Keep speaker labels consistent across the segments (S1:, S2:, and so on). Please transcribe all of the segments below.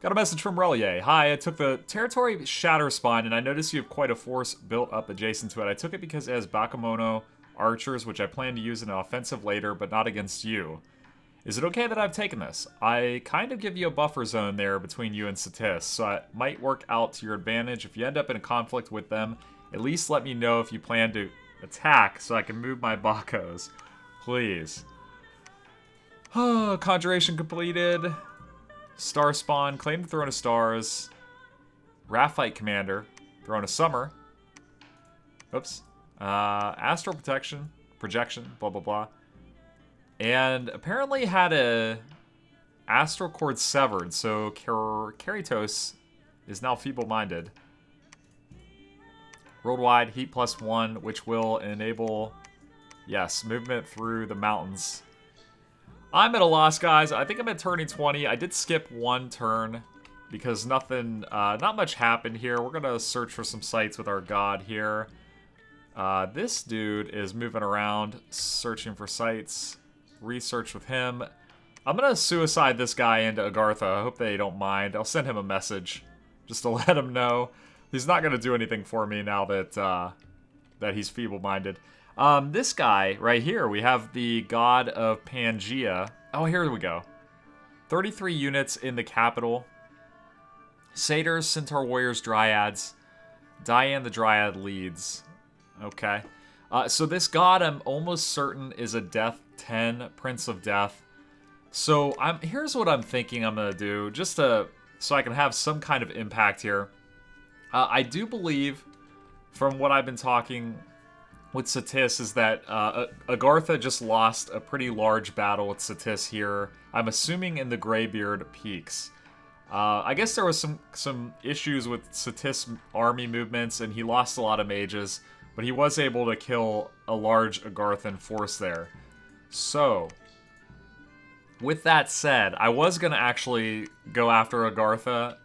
S1: Got a message from Rl'yeh. Hi, I took the territory Shatter Spine, and I noticed you have quite a force built up adjacent to it. I took it because it has Bakemono archers, which I plan to use in an offensive later, but not against you. Is it okay that I've taken this? I kind of give you a buffer zone there between you and Satis, so it might work out to your advantage. If you end up in a conflict with them, at least let me know if you plan to attack so I can move my Bakos. Please. Conjuration completed. Star Spawn, claim the Throne of Stars. Raphite Commander, Throne of Summer. Oops. Astral Projection, blah blah blah. And apparently had a Astral Cord severed, so Keritos is now feeble-minded. Worldwide, Heat +1, which will enable, yes, movement through the mountains. I'm at a loss, guys. I think I'm at turning 20. I did skip one turn because not much happened here. We're gonna search for some sites with our god here. This dude is moving around, searching for sites. Research with him. I'm gonna suicide this guy into Agartha. I hope they don't mind. I'll send him a message just to let him know. He's not gonna do anything for me now that that he's feeble-minded. This guy right here, we have the god of Pangaea. Oh, here we go. 33 units in the capital. Satyrs, Centaur Warriors, Dryads. Diane the Dryad leads. Okay. So this god, I'm almost certain, is a Death 10, Prince of Death. So here's what I'm thinking I'm going to do, just so I can have some kind of impact here. I do believe, from what I've been talking with Satis, is that Agartha just lost a pretty large battle with Satis here. I'm assuming in the Greybeard Peaks. I guess there was some issues with Satis army movements, and he lost a lot of mages, but he was able to kill a large Agarthan force there. So, with that said, I was going to actually go after Agartha,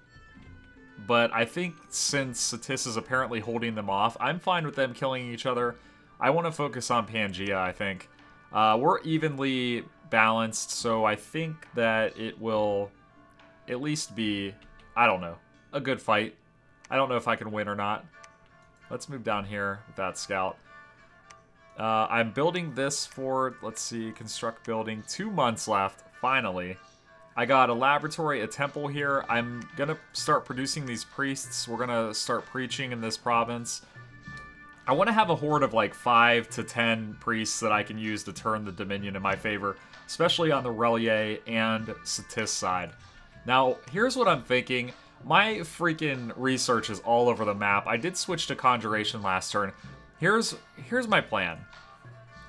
S1: but I think since Satis is apparently holding them off, I'm fine with them killing each other. I want to focus on Pangaea, I think. We're evenly balanced, so I think that it will at least be, I don't know, a good fight. I don't know if I can win or not. Let's move down here with that scout. I'm building this for, let's see, construct building. 2 months left, finally. I got a laboratory, a temple here. I'm going to start producing these priests. We're going to start preaching in this province. I want to have a horde of like 5 to 10 priests that I can use to turn the Dominion in my favor, especially on the Rl'yeh and Satis side. Now, here's what I'm thinking. My freaking research is all over the map. I did switch to Conjuration last turn. Here's my plan.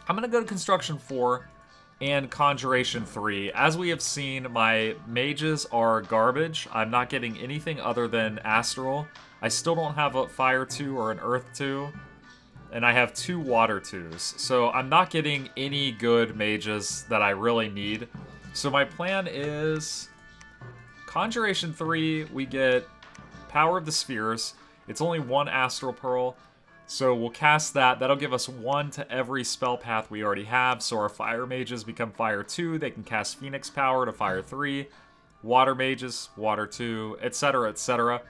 S1: I'm going to go to Construction 4 and Conjuration 3. As we have seen, my mages are garbage. I'm not getting anything other than Astral. I still don't have a Fire 2 or an Earth 2. And I have 2 Water 2s. So I'm not getting any good mages that I really need. So my plan is Conjuration 3, we get Power of the Spheres. It's only 1 Astral Pearl. So we'll cast that. That'll give us 1 to every spell path we already have. So our Fire Mages become Fire 2. They can cast Phoenix Power to Fire 3. Water Mages, Water 2, etc., etc.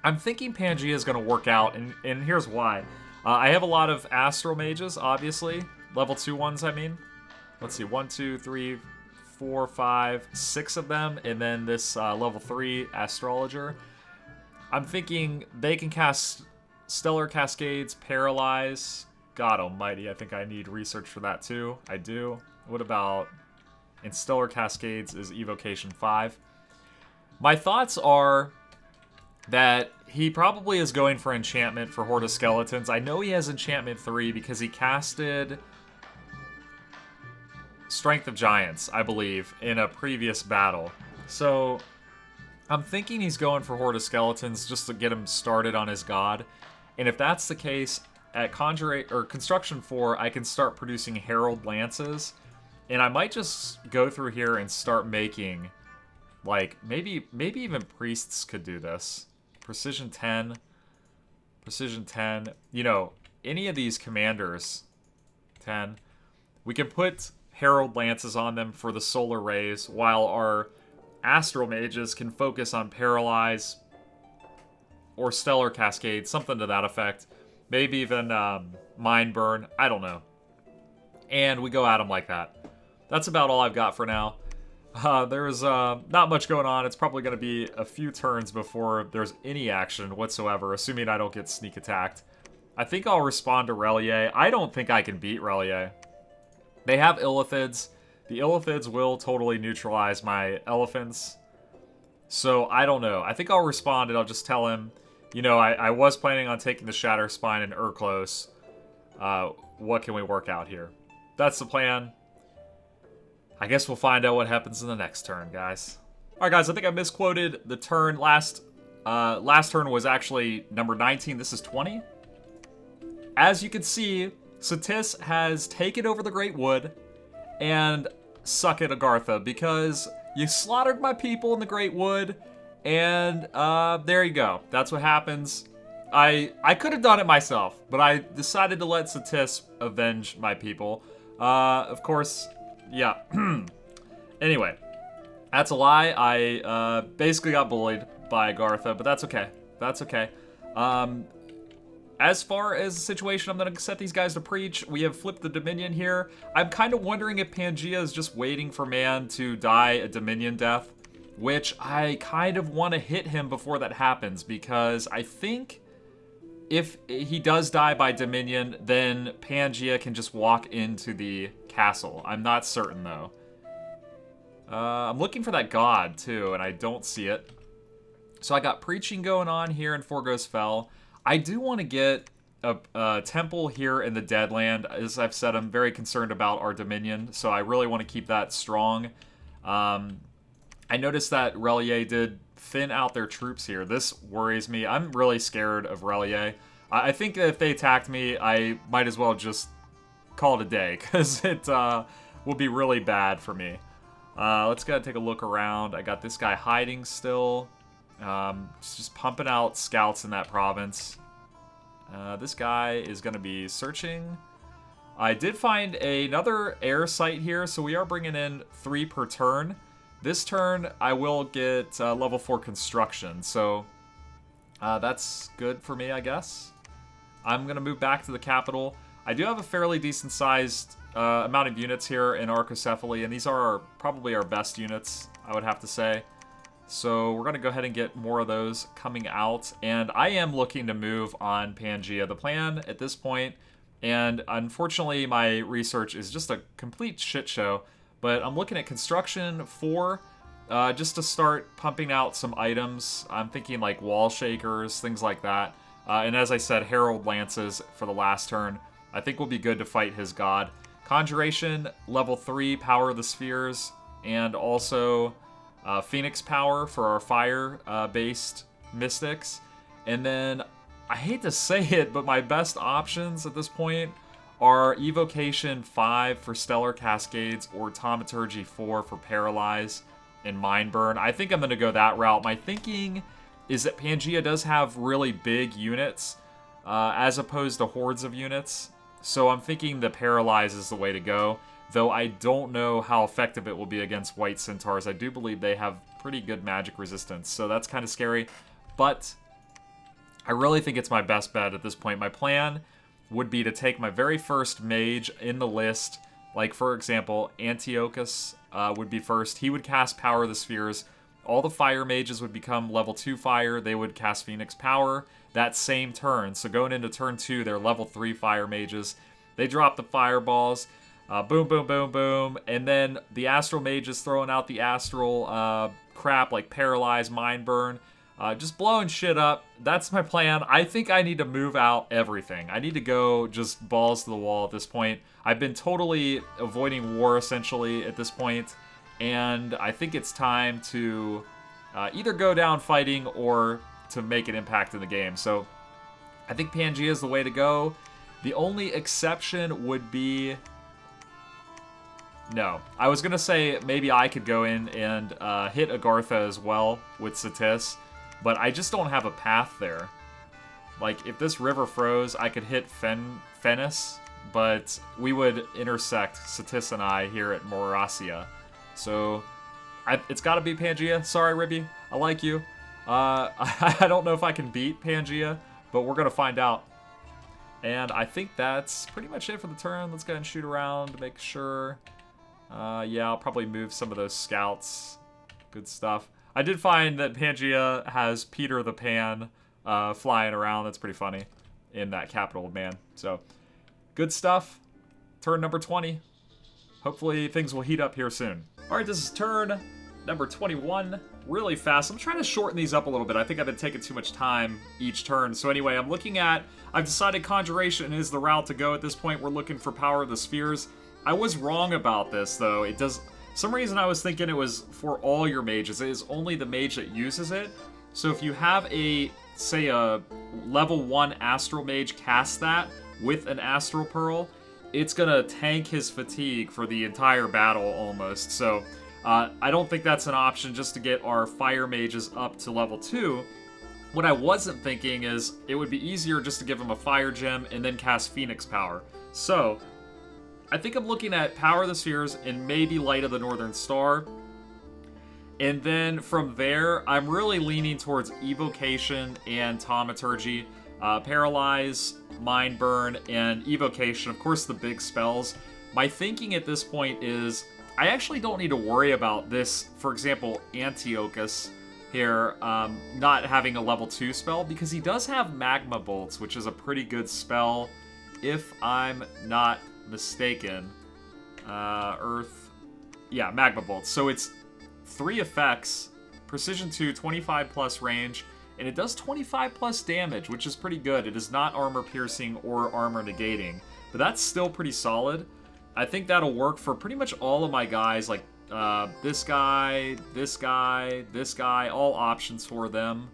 S1: I'm thinking Pangaea is going to work out, and here's why. I have a lot of Astral Mages, obviously. Level 2 ones, I mean. Let's see, 1, 2, 3, 4, 5, 6 of them, and then this level 3 Astrologer. I'm thinking they can cast Stellar Cascades, Paralyze. God almighty, I think I need research for that too. I do. What about... in Stellar Cascades is Evocation 5. My thoughts are that he probably is going for enchantment for Horde of Skeletons. I know he has enchantment 3 because he casted Strength of Giants, I believe, in a previous battle. So I'm thinking he's going for Horde of Skeletons just to get him started on his god. And if that's the case, at Construction 4, I can start producing Herald Lances. And I might just go through here and start making, like, maybe even Priests could do this. Precision 10. Precision 10. You know, any of these commanders, 10. We can put Herald Lances on them for the solar rays, while our Astral Mages can focus on Paralyze or Stellar Cascade, something to that effect. Maybe even Mind Burn, I don't know. And we go at them like that. That's about all I've got for now. There's not much going on. It's probably going to be a few turns before there's any action whatsoever, assuming I don't get sneak attacked. I think I'll respond to Rl'yeh. I don't think I can beat Rl'yeh. They have Illithids. The Illithids will totally neutralize my elephants. So, I don't know. I think I'll respond and I'll just tell him, you know, I was planning on taking the Shatter Spine and Urklos. What can we work out here? That's the plan. I guess we'll find out what happens in the next turn, guys. Alright, guys, I think I misquoted the turn. Last turn was actually number 19. This is 20. As you can see, Satis has taken over the Great Wood, and suck it, Agartha, because you slaughtered my people in the Great Wood, and there you go. That's what happens. I could have done it myself, but I decided to let Satis avenge my people. Of course, yeah. Anyway, that's a lie. I basically got bullied by Agartha, but that's okay. That's okay. As far as the situation, I'm going to set these guys to preach. We have flipped the Dominion here. I'm kind of wondering if Pangaea is just waiting for man to die a Dominion death, which I kind of want to hit him before that happens, because I think if he does die by Dominion, then Pangaea can just walk into the castle. I'm not certain, though. I'm looking for that god, too, and I don't see it. So I got preaching going on here in Arcoscephale. I do want to get a temple here in the Deadland. As I've said, I'm very concerned about our Dominion, so I really want to keep that strong. I noticed that Rl'yeh did thin out their troops here. This worries me. I'm really scared of Rl'yeh. I think that if they attacked me, I might as well just call it a day, because it will be really bad for me. Let's go ahead and take a look around. I got this guy hiding still. Just pumping out scouts in that province. This guy is going to be searching. I did find another air site here, so we are bringing in 3 per turn. This turn, I will get level 4 construction, so that's good for me, I guess. I'm going to move back to the capital. I do have a fairly decent-sized amount of units here in Arcoscephale, and these are probably our best units, I would have to say. So we're going to go ahead and get more of those coming out. And I am looking to move on Pangaea. The plan at this point, and unfortunately my research is just a complete shit show, but I'm looking at construction 4, just to start pumping out some items. I'm thinking like wall shakers, things like that. And as I said, Herald Lances for the last turn. I think will be good to fight his god. Conjuration, level 3, Power of the Spheres, and also Phoenix Power for our fire-based mystics. And then, I hate to say it, but my best options at this point are Evocation 5 for Stellar Cascades or Thaumaturgy 4 for Paralyze and Mind Burn. I think I'm going to go that route. My thinking is that Pangaea does have really big units as opposed to hordes of units. So I'm thinking the Paralyze is the way to go. Though I don't know how effective it will be against White Centaurs. I do believe they have pretty good magic resistance, so that's kind of scary. But I really think it's my best bet at this point. My plan would be to take my very first mage in the list. Like, for example, Antiochus would be first. He would cast Power of the Spheres. All the fire mages would become level 2 fire. They would cast Phoenix Power that same turn. So going into turn 2, they're level 3 fire mages. They drop the fireballs. Boom, boom, boom, boom. And then the Astral Mage is throwing out the Astral crap like Paralyze, Mind Burn. Just blowing shit up. That's my plan. I think I need to move out everything. I need to go just balls to the wall at this point. I've been totally avoiding war, essentially, at this point. And I think it's time to either go down fighting or to make an impact in the game. So I think Pangaea is the way to go. The only exception would be... No. I was going to say maybe I could go in and hit Agartha as well with Satis, but I just don't have a path there. Like, if this river froze, I could hit Fennis, but we would intersect Satis and I here at Morasia. So It's got to be Pangaea. Sorry, Ribby. I like you. I don't know if I can beat Pangaea, but we're going to find out. And I think that's pretty much it for the turn. Let's go ahead and shoot around to make sure. Yeah, I'll probably move some of those scouts. Good stuff. I did find that Pangaea has Peter the Pan flying around. That's pretty funny in that capital man. So, good stuff. Turn number 20. Hopefully things will heat up here soon. All right, this is turn number 21. Really fast. I'm trying to shorten these up a little bit. I think I've been taking too much time each turn. So anyway, I'm looking at... I've decided Conjuration is the route to go at this point. We're looking for Power of the Spheres. I was wrong about this, though. It does... Some reason I was thinking it was for all your mages. It is only the mage that uses it. So if you have a, say, a level 1 Astral Mage cast that with an Astral Pearl, it's gonna tank his fatigue for the entire battle almost. So I don't think that's an option just to get our fire mages up to level 2. What I wasn't thinking is it would be easier just to give him a fire gem and then cast Phoenix Power. So I think I'm looking at Power of the Spheres and maybe Light of the Northern Star. And then from there, I'm really leaning towards Evocation and Thaumaturgy. Paralyze, Mind Burn, and Evocation. Of course, the big spells. My thinking at this point is I actually don't need to worry about this, for example, Antiochus here not having a level 2 spell because he does have Magma Bolts, which is a pretty good spell if I'm not mistaken. Earth. Yeah, Magma Bolts. So it's 3 effects, Precision 2, 25 plus range, and it does 25 plus damage, which is pretty good. It is not armor piercing or armor negating, but that's still pretty solid. I think that'll work for pretty much all of my guys, like this guy, this guy, this guy, all options for them.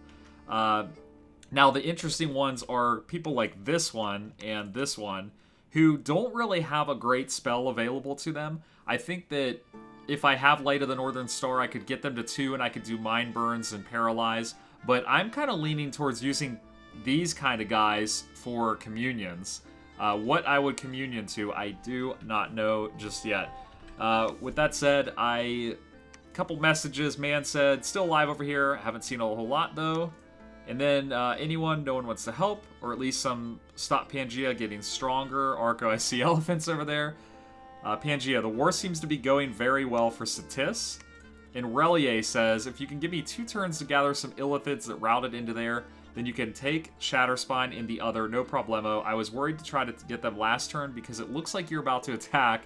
S1: Now, the interesting ones are people like this one and this one, who don't really have a great spell available to them. I think that if I have Light of the Northern Star, I could get them to 2 and I could do Mind Burns and Paralyze. But I'm kind of leaning towards using these kind of guys for communions. What I would communion to, I do not know just yet. With that said, a couple messages. Man said, still live over here. Haven't seen a whole lot though. And then anyone, no one wants to help, or at least some stop Pangaea getting stronger. Arco, I see elephants over there. Pangaea, the war seems to be going very well for Satis. And Rl'yeh says, if you can give me 2 turns to gather some illithids that routed into there, then you can take Shatterspine in the other, no problemo. I was worried to try to get them last turn because it looks like you're about to attack.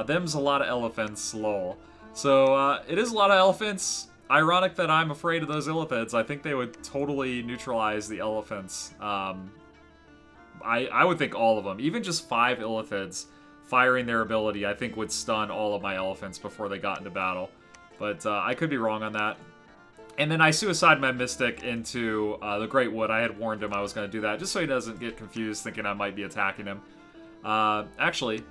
S1: Them's a lot of elephants, lol. So it is a lot of elephants. Ironic that I'm afraid of those illithids. I think they would totally neutralize the elephants. I would think all of them. Even just 5 illithids firing their ability, I think would stun all of my elephants before they got into battle. But I could be wrong on that. And then I suicide my Mystic into the Great Wood. I had warned him I was going to do that, just so he doesn't get confused thinking I might be attacking him. Actually,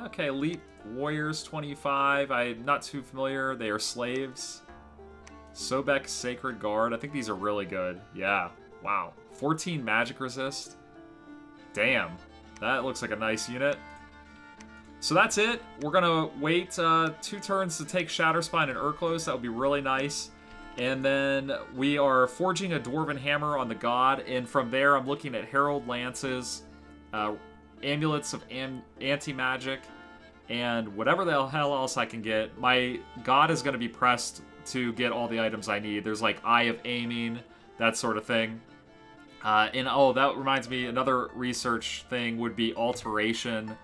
S1: okay, Elite Warriors 25. I'm not too familiar. They are slaves. Sobek Sacred Guard. I think these are really good. Yeah. Wow. 14 magic resist. Damn. That looks like a nice unit. So that's it. We're going to wait 2 turns to take Shatterspine and Urklos. That would be really nice. And then we are forging a Dwarven Hammer on the God. And from there, I'm looking at Herald Lances, Amulets of Anti-Magic, and whatever the hell else I can get. My God is going to be pressed to get all the items I need. There's like Eye of Aiming, that sort of thing. And oh, that reminds me, another research thing would be Alteration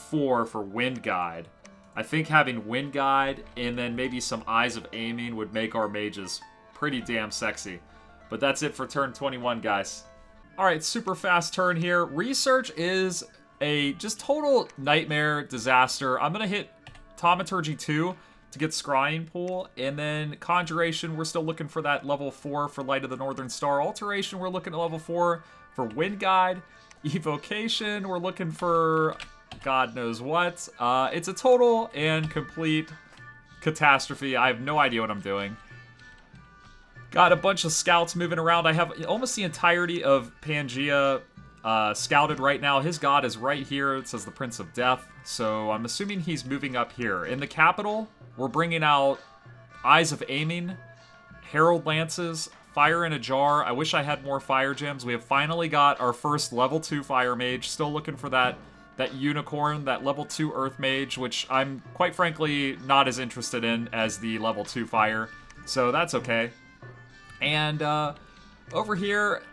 S1: 4 for Wind Guide. I think having Wind Guide and then maybe some Eyes of Aiming would make our mages pretty damn sexy. But that's it for turn 21, guys. Alright, super fast turn here. Research is a just total nightmare disaster. I'm going to hit Thaumaturgy 2 to get Scrying Pool, and then Conjuration, we're still looking for that level 4 for Light of the Northern Star. Alteration, we're looking at level 4 for Wind Guide. Evocation, we're looking for God knows what. It's a total and complete catastrophe. I have no idea what I'm doing. Got a bunch of scouts moving around. I have almost the entirety of Pangaea scouted right now. His god is right here. It says the Prince of Death. So I'm assuming he's moving up here. In the capital, we're bringing out Eyes of Aiming, Herald Lances, Fire in a Jar. I wish I had more fire gems. We have finally got our first level 2 fire mage. Still looking for that unicorn, that level 2 earth mage, which I'm quite frankly not as interested in as the level 2 fire. So that's okay. And over here,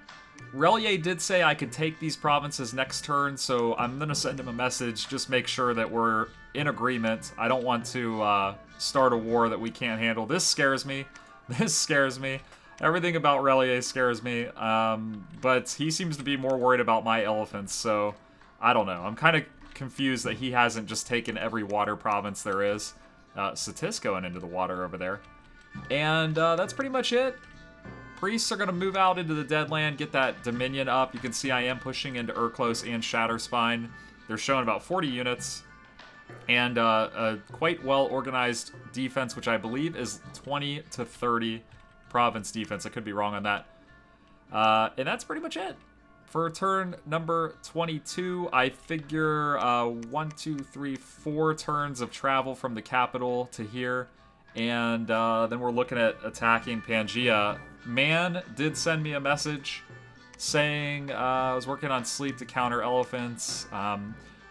S1: Rl'yeh did say I could take these provinces next turn, so I'm going to send him a message. Just make sure that we're in agreement. I don't want to start a war that we can't handle. This scares me. This scares me. Everything about Rl'yeh scares me, but he seems to be more worried about my elephants, so I don't know. I'm kind of confused that he hasn't just taken every water province there is. Satis going into the water over there. And that's pretty much it. Priests are going to move out into the Deadland, get that Dominion up. You can see I am pushing into Urklos and Shatterspine. They're showing about 40 units. And a quite well-organized defense, which I believe is 20 to 30 province defense. I could be wrong on that. And that's pretty much it. For turn number 22, I figure 1, 2, 3, 4 turns of travel from the capital to here. And then we're looking at attacking Pangaea. Man did send me a message saying I was working on sleep to counter elephants.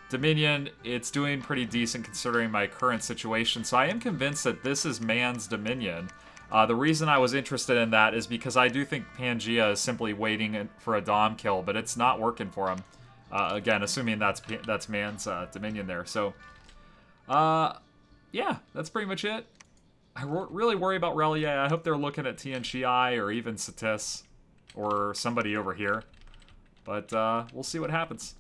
S1: Dominion, it's doing pretty decent considering my current situation. So I am convinced that this is Man's Dominion. The reason I was interested in that is because I do think Pangaea is simply waiting for a Dom kill, but it's not working for him. Again, assuming that's Man's Dominion there. So, yeah, that's pretty much it. I really worry about Rl'yeh. I hope they're looking at Tien Chi or even Satis or somebody over here. But we'll see what happens.